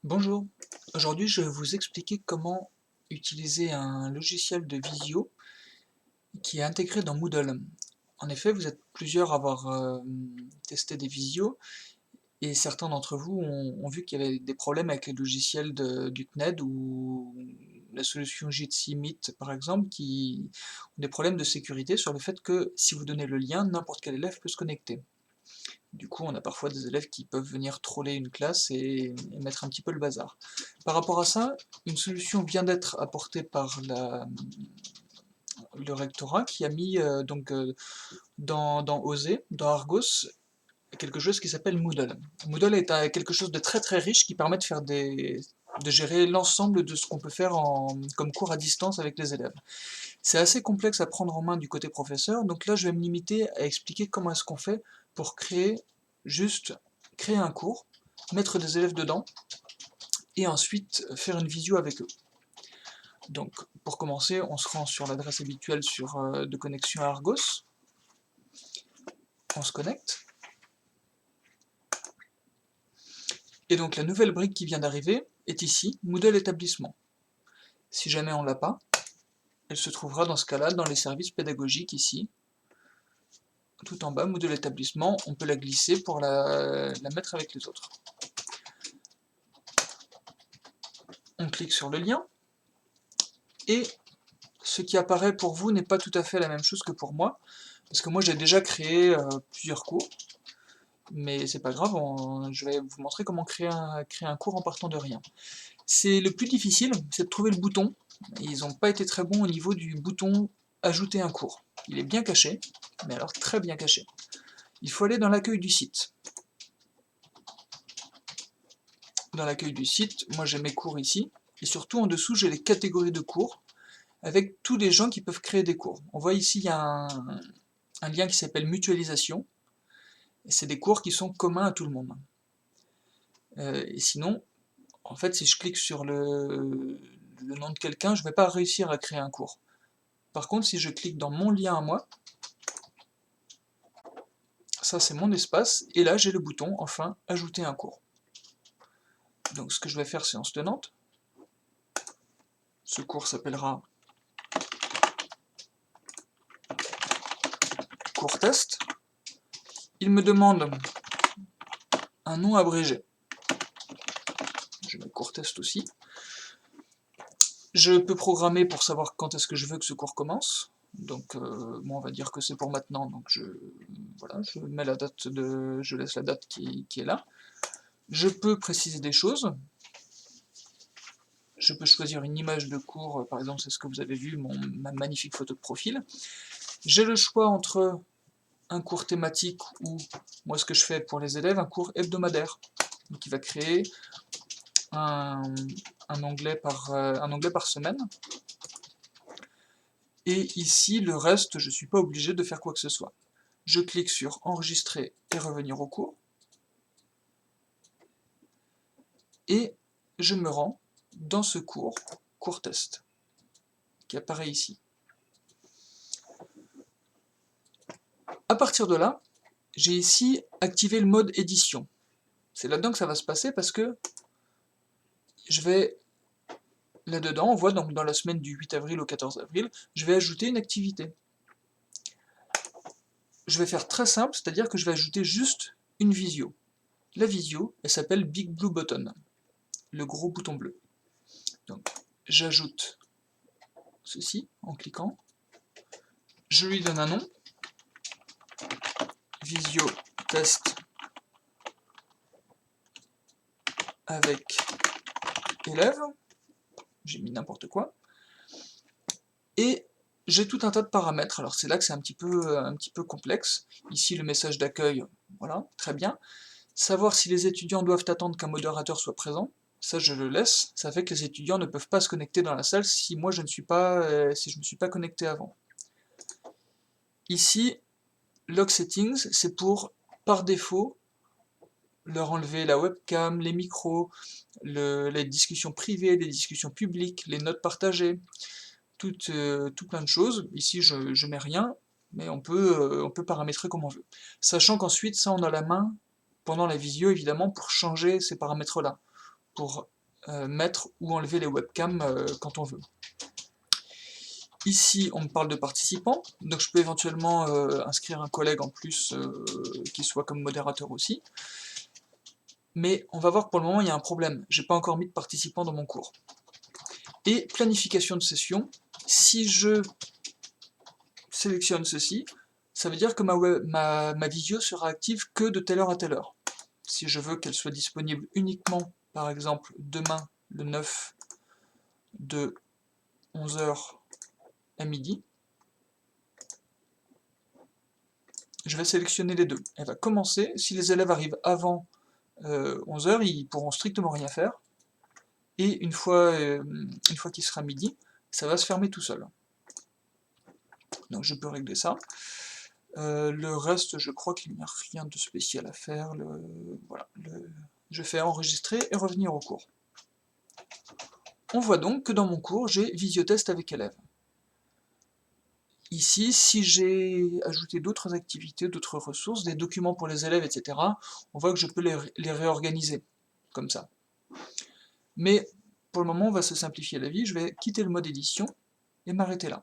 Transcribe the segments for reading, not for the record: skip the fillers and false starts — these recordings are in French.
Bonjour, aujourd'hui je vais vous expliquer comment utiliser un logiciel de visio qui est intégré dans Moodle. En effet, vous êtes plusieurs à avoir testé des visios et certains d'entre vous ont vu qu'il y avait des problèmes avec les logiciels du CNED ou la solution Jitsi Meet par exemple qui ont des problèmes de sécurité sur le fait que si vous donnez le lien, n'importe quel élève peut se connecter. Du coup, on a parfois des élèves qui peuvent venir troller une classe et mettre un petit peu le bazar. Par rapport à ça, une solution vient d'être apportée par le rectorat qui a mis dans OSE, dans Argos, quelque chose qui s'appelle Moodle. Moodle est quelque chose de très très riche qui permet de faire de gérer l'ensemble de ce qu'on peut faire comme cours à distance avec les élèves. C'est assez complexe à prendre en main du côté professeur, donc là je vais me limiter à expliquer comment est-ce qu'on fait pour juste créer un cours, mettre des élèves dedans, et ensuite faire une visio avec eux. Donc pour commencer, on se rend sur l'adresse habituelle de connexion à Argos, on se connecte, et donc la nouvelle brique qui vient d'arriver est ici, Moodle établissement. Si jamais on l'a pas, elle se trouvera dans ce cas-là dans les services pédagogiques ici, tout en bas, Moodle établissement, on peut la glisser pour la mettre avec les autres. On clique sur le lien, et ce qui apparaît pour vous n'est pas tout à fait la même chose que pour moi, parce que moi j'ai déjà créé plusieurs cours, mais c'est pas grave, je vais vous montrer comment créer un cours en partant de rien. C'est le plus difficile, c'est de trouver le bouton, et ils n'ont pas été très bons au niveau du bouton ajouter un cours. Il est bien caché, mais alors très bien caché. Il faut aller dans l'accueil du site. Dans l'accueil du site, moi j'ai mes cours ici, et surtout en dessous j'ai les catégories de cours, avec tous les gens qui peuvent créer des cours. On voit ici, il y a un lien qui s'appelle mutualisation, et c'est des cours qui sont communs à tout le monde. Et sinon, en fait, si je clique sur le nom de quelqu'un, je ne vais pas réussir à créer un cours. Par contre, si je clique dans mon lien à moi, ça c'est mon espace, et là j'ai le bouton, enfin, ajouter un cours. Donc ce que je vais faire, séance tenante. Ce cours s'appellera cours test. Il me demande un nom abrégé. Je mets cours test aussi. Je peux programmer pour savoir quand est-ce que je veux que ce cours commence. Donc, moi, on va dire que c'est pour maintenant. Donc, voilà, je mets la date je laisse la date qui est là. Je peux préciser des choses. Je peux choisir une image de cours. Par exemple, c'est ce que vous avez vu, ma magnifique photo de profil. J'ai le choix entre un cours thématique ou, moi, ce que je fais pour les élèves, un cours hebdomadaire. Donc, il va créer un, un onglet par semaine. Et ici, le reste, je ne suis pas obligé de faire quoi que ce soit. Je clique sur enregistrer et revenir au cours, et je me rends dans ce cours, cours test, qui apparaît ici. À partir de là, j'ai ici activé le mode édition. C'est là-dedans que ça va se passer parce que je vais, là-dedans, on voit donc dans la semaine du 8 avril au 14 avril, je vais ajouter une activité. Je vais faire très simple, c'est-à-dire que je vais ajouter juste une visio. La visio, elle s'appelle Big Blue Button, le gros bouton bleu. Donc, j'ajoute ceci en cliquant. Je lui donne un nom, visio test avec élève, j'ai mis n'importe quoi, et j'ai tout un tas de paramètres. Alors c'est là que c'est un petit peu complexe. Ici le message d'accueil, voilà, très bien. Savoir si les étudiants doivent attendre qu'un modérateur soit présent, ça je le laisse, ça fait que les étudiants ne peuvent pas se connecter dans la salle si moi je ne suis pas, si je ne me suis pas connecté avant. Ici, log settings, c'est pour, par défaut, leur enlever la webcam, les micros, les discussions privées, les discussions publiques, les notes partagées, tout plein de choses. Ici, je mets rien, mais on peut paramétrer comme on veut. Sachant qu'ensuite, ça, on a la main, pendant la visio, évidemment, pour changer ces paramètres-là, pour mettre ou enlever les webcams quand on veut. Ici, on me parle de participants, donc je peux éventuellement inscrire un collègue en plus qui soit comme modérateur aussi. Mais on va voir que pour le moment, il y a un problème. J'ai pas encore mis de participants dans mon cours. Et planification de session, si je sélectionne ceci, ça veut dire que ma visio sera active que de telle heure à telle heure. Si je veux qu'elle soit disponible uniquement, par exemple, demain, le 9, de 11h à midi, je vais sélectionner les deux. Elle va commencer, si les élèves arrivent avant 11h, ils pourront strictement rien faire, et une fois qu'il sera midi, ça va se fermer tout seul. Donc je peux régler ça. Le reste, je crois qu'il n'y a rien de spécial à faire. Voilà, je fais enregistrer et revenir au cours. On voit donc que dans mon cours, j'ai visiotest avec élèves. Ici, si j'ai ajouté d'autres activités, d'autres ressources, des documents pour les élèves, etc., on voit que je peux les réorganiser, comme ça. Mais pour le moment, on va se simplifier la vie, je vais quitter le mode édition et m'arrêter là.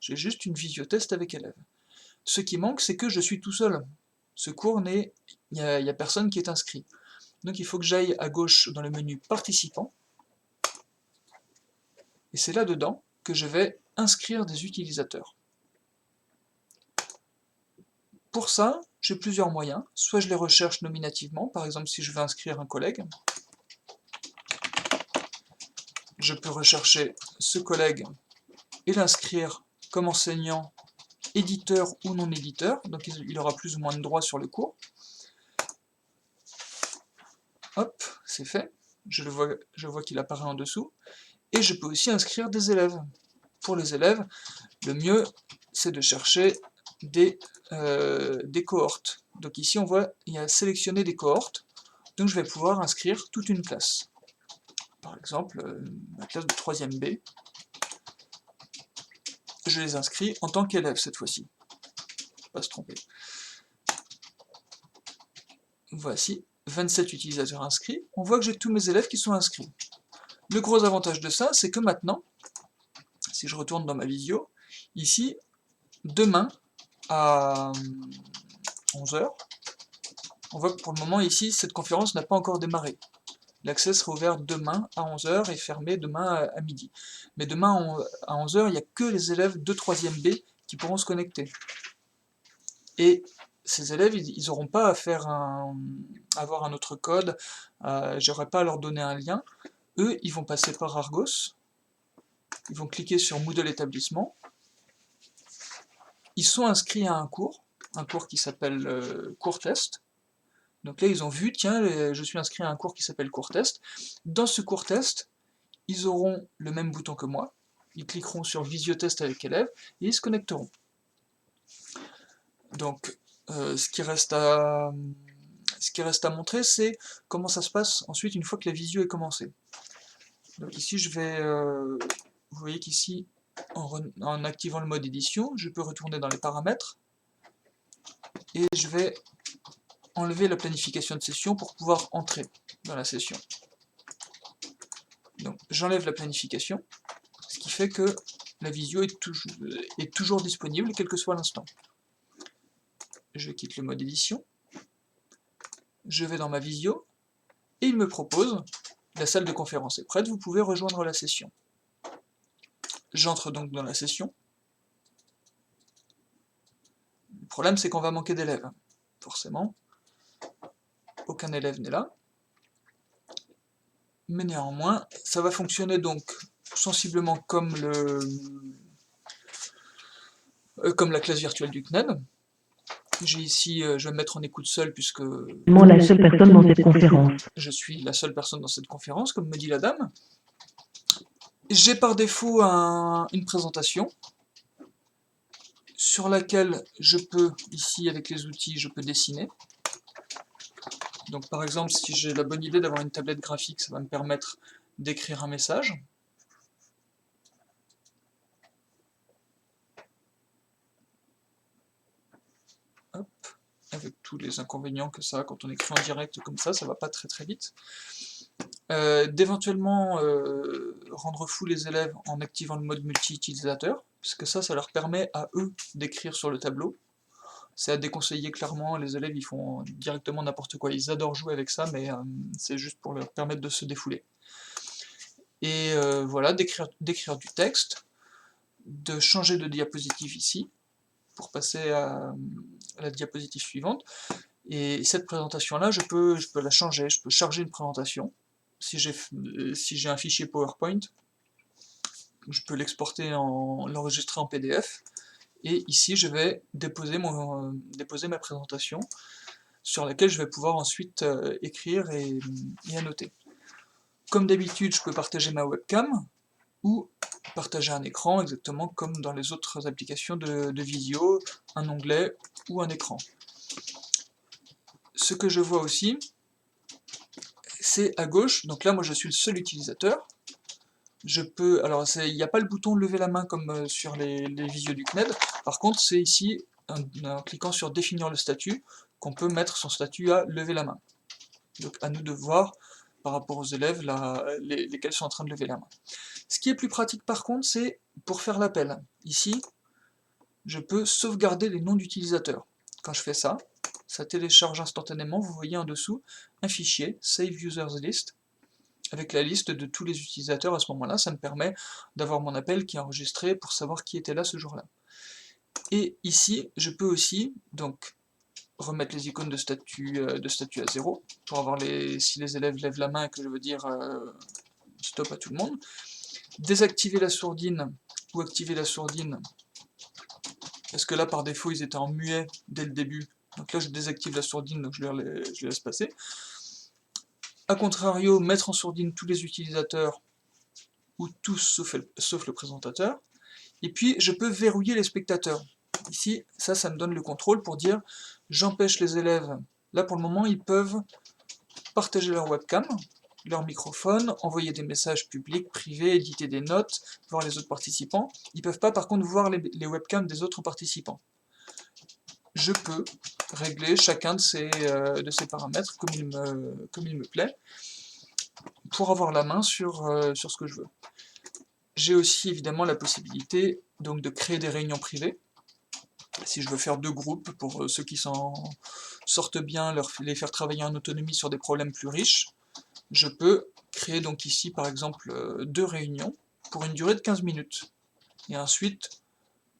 J'ai juste une visiotest avec élèves. Ce qui manque, c'est que je suis tout seul. Ce cours, il n'y a personne qui est inscrit. Donc il faut que j'aille à gauche dans le menu participants, et c'est là-dedans que je vais inscrire des utilisateurs. Pour ça, j'ai plusieurs moyens. Soit je les recherche nominativement, par exemple si je veux inscrire un collègue, je peux rechercher ce collègue et l'inscrire comme enseignant, éditeur ou non éditeur, donc il aura plus ou moins de droits sur le cours. Hop, c'est fait, je vois qu'il apparaît en dessous, et je peux aussi inscrire des élèves. Pour les élèves, le mieux c'est de chercher des cohortes. Donc ici on voit, il y a sélectionner des cohortes, donc je vais pouvoir inscrire toute une classe. Par exemple, ma classe de 3ème B, je les inscris en tant qu'élèves cette fois-ci. Pas se tromper. Voici, 27 utilisateurs inscrits. On voit que j'ai tous mes élèves qui sont inscrits. Le gros avantage de ça, c'est que maintenant, si je retourne dans ma visio, ici, demain à 11h, on voit que pour le moment ici, cette conférence n'a pas encore démarré. L'accès sera ouvert demain à 11h et fermé demain à midi. Mais demain à 11h, il n'y a que les élèves de 3ème B qui pourront se connecter. Et ces élèves, ils n'auront pas à avoir un autre code, j'aurai pas à leur donner un lien. Eux, ils vont passer par Argos, ils vont cliquer sur Moodle établissement, ils sont inscrits à un cours qui s'appelle cours test. Donc là, ils ont vu, tiens, je suis inscrit à un cours qui s'appelle cours test. Dans ce cours test, ils auront le même bouton que moi, ils cliqueront sur visiotest avec élèves, et ils se connecteront. Donc, ce qui reste à montrer, c'est comment ça se passe ensuite une fois que la visio est commencée. Donc ici, je vais, vous voyez qu'ici, en activant le mode édition, je peux retourner dans les paramètres, et je vais enlever la planification de session pour pouvoir entrer dans la session. Donc j'enlève la planification, ce qui fait que la visio est toujours disponible, quel que soit l'instant. Je quitte le mode édition, je vais dans ma visio, et il me propose, la salle de conférence est prête, vous pouvez rejoindre la session. J'entre donc dans la session. Le problème, c'est qu'on va manquer d'élèves, forcément. Aucun élève n'est là. Mais néanmoins, ça va fonctionner donc sensiblement comme la classe virtuelle du CNED. J'ai ici, je vais me mettre en écoute seule puisque la seule personne dans cette conférence. Je suis la seule personne dans cette conférence, comme me dit la dame. J'ai par défaut une présentation sur laquelle je peux, ici avec les outils, je peux dessiner. Donc par exemple, si j'ai la bonne idée d'avoir une tablette graphique, ça va me permettre d'écrire un message. Hop, avec tous les inconvénients que ça a quand on écrit en direct comme ça va pas très vite. d'éventuellement rendre fou les élèves en activant le mode multi-utilisateur, parce que ça leur permet à eux d'écrire sur le tableau. C'est à déconseiller clairement, les élèves ils font directement n'importe quoi, ils adorent jouer avec ça, mais c'est juste pour leur permettre de se défouler. Et voilà, d'écrire du texte, de changer de diapositive ici, pour passer à la diapositive suivante. Et cette présentation-là, je peux la changer, je peux charger une présentation. Si j'ai un fichier PowerPoint, je peux l'enregistrer en PDF. Et ici, je vais déposer ma présentation, sur laquelle je vais pouvoir ensuite écrire et annoter. Comme d'habitude, je peux partager ma webcam, ou partager un écran, exactement comme dans les autres applications de visio, un onglet ou un écran. Ce que je vois aussi, c'est à gauche, donc là moi je suis le seul utilisateur. Je peux, alors il n'y a pas le bouton lever la main comme sur les visios du CNED, par contre c'est ici, en cliquant sur définir le statut, qu'on peut mettre son statut à lever la main. Donc à nous de voir, par rapport aux élèves, lesquels sont en train de lever la main. Ce qui est plus pratique par contre, c'est pour faire l'appel. Ici, je peux sauvegarder les noms d'utilisateurs. Quand je fais ça, ça télécharge instantanément, vous voyez en dessous, un fichier, Save Users List, avec la liste de tous les utilisateurs à ce moment-là. Ça me permet d'avoir mon appel qui est enregistré pour savoir qui était là ce jour-là. Et ici, je peux aussi donc remettre les icônes de statut à 0, pour avoir si les élèves lèvent la main et que je veux dire stop à tout le monde. Désactiver la sourdine ou activer la sourdine, parce que là par défaut ils étaient en muet dès le début, donc là je désactive la sourdine, donc je les laisse passer. A contrario, mettre en sourdine tous les utilisateurs, ou tous sauf le présentateur, et puis je peux verrouiller les spectateurs. Ici, ça me donne le contrôle pour dire j'empêche les élèves, là pour le moment ils peuvent partager leur webcam, leur microphone, envoyer des messages publics, privés, éditer des notes, voir les autres participants. Ils ne peuvent pas par contre voir les webcams des autres participants. Je peux régler chacun de ces paramètres comme il me plaît, pour avoir la main sur ce que je veux. J'ai aussi évidemment la possibilité donc de créer des réunions privées. Si je veux faire 2 groupes, pour ceux qui s'en sortent bien, les faire travailler en autonomie sur des problèmes plus riches, je peux créer donc ici par exemple 2 réunions pour une durée de 15 minutes. Et ensuite,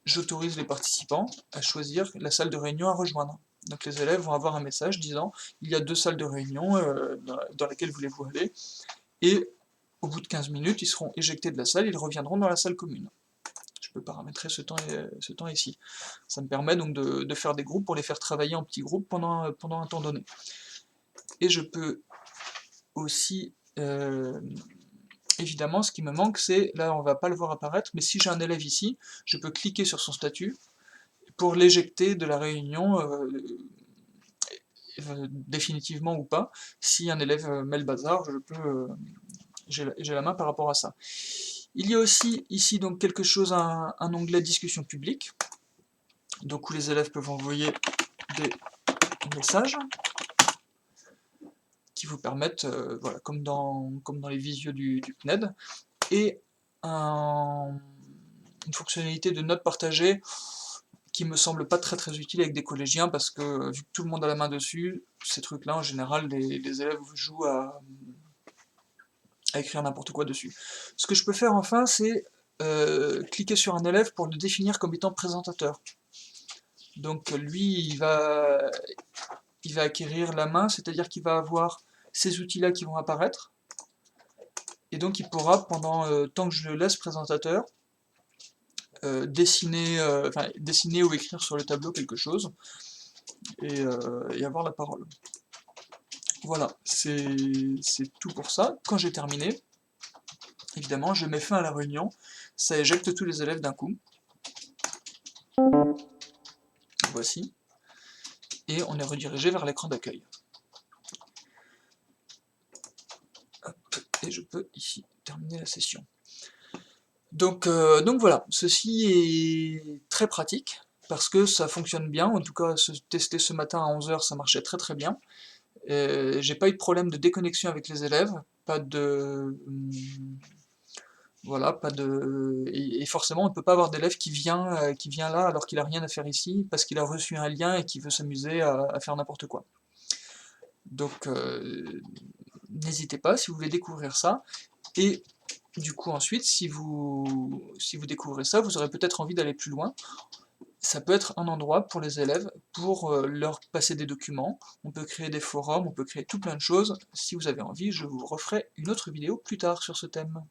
j'autorise les participants à choisir la salle de réunion à rejoindre. Donc les élèves vont avoir un message disant il y a 2 salles de réunion, dans laquelle voulez-vous aller, et au bout de 15 minutes, ils seront éjectés de la salle, ils reviendront dans la salle commune. Je peux paramétrer ce temps ici. Ça me permet donc de faire des groupes pour les faire travailler en petits groupes pendant un temps donné. Et je peux aussi, évidemment, ce qui me manque, c'est, là on va pas le voir apparaître, mais si j'ai un élève ici, je peux cliquer sur son statut pour l'éjecter de la réunion, définitivement ou pas. Si un élève met le bazar, j'ai la main par rapport à ça. Il y a aussi ici donc quelque chose, un onglet discussion publique, donc où les élèves peuvent envoyer des messages qui vous permettent, voilà, comme dans les visios du CNED, et une fonctionnalité de notes partagées qui me semble pas très utile avec des collégiens, parce que vu que tout le monde a la main dessus, ces trucs-là en général les élèves jouent à écrire n'importe quoi dessus. Ce que je peux faire enfin, c'est cliquer sur un élève pour le définir comme étant présentateur. Donc lui, il va acquérir la main, c'est-à-dire qu'il va avoir ces outils-là qui vont apparaître, et donc il pourra, pendant tant que je le laisse présentateur, dessiner ou écrire sur le tableau quelque chose, et avoir la parole. Voilà, c'est tout pour ça. Quand j'ai terminé, évidemment, je mets fin à la réunion, ça éjecte tous les élèves d'un coup. Voici. Et on est redirigé vers l'écran d'accueil. Et je peux ici terminer la session. Donc voilà, ceci est très pratique, parce que ça fonctionne bien, en tout cas tester ce matin à 11h ça marchait très bien, J'ai pas eu de problème de déconnexion avec les élèves, pas de... Voilà, pas de... Et forcément, on ne peut pas avoir d'élève qui vient là alors qu'il a rien à faire ici, parce qu'il a reçu un lien et qu'il veut s'amuser à faire n'importe quoi. Donc, n'hésitez pas si vous voulez découvrir ça. Et du coup, ensuite, si vous découvrez ça, vous aurez peut-être envie d'aller plus loin. Ça peut être un endroit pour les élèves, pour leur passer des documents. On peut créer des forums, on peut créer tout plein de choses. Si vous avez envie, je vous referai une autre vidéo plus tard sur ce thème.